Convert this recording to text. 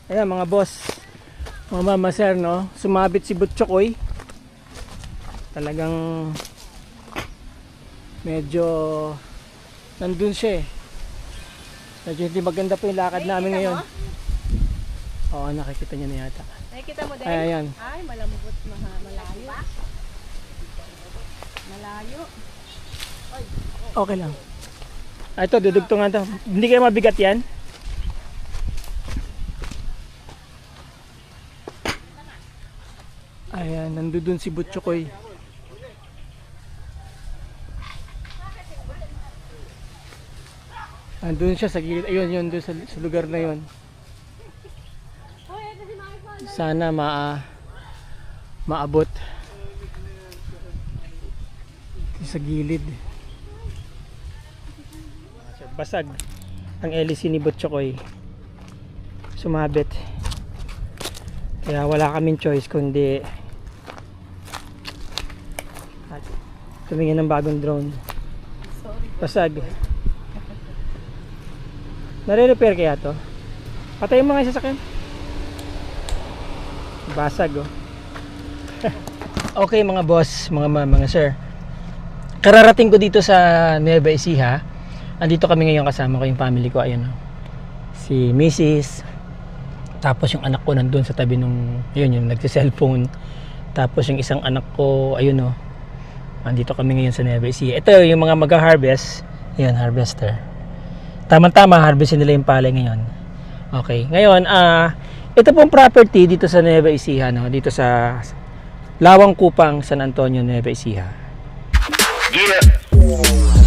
Ayan mga boss, mga mama sir, no? Sumabit si Butchokoy. Talagang medyo nandun siya eh. Medyo hindi maganda po yung lakad namin ngayon. Oo, nakikita niya na yata. Nakikita mo din? Ayan. Ay, malambot, malayo. Malayo. Okay lang. Ito, dudugtungan to. Hindi kayo mabigat yan? Ayan, nandun si Butchokoy. Nandun siya sa gilid. Ayun, yun, doon sa lugar na yun. Sana maabot. Sa gilid. Basag ang LEC ni Butchokoy. Sumabit. Kaya wala kaming choice kundi tumingin ng bagong drone. Basag. Nare-repair kaya to? Patayin mo nga yung sasakyan. Basag oh. Okay mga boss, mga sir. Kararating ko dito sa Nueva Ecija. Andito kami ngayon, kasama ko yung family ko. Ayun oh. Si Mrs. Tapos yung anak ko nandun sa tabi nung yun, yung nagsi-cellphone. Tapos yung isang anak ko, ayun oh. Andito kami ngayon sa Nueva Ecija. Ito yung mga mag-harvest. Ayun, harvester. Tama-tama, harvestin nila yung palay ngayon. Okay. Ngayon, ito pong property dito sa Nueva Ecija, no? Dito sa Lawang Kupang, San Antonio, Nueva Ecija. Yeah.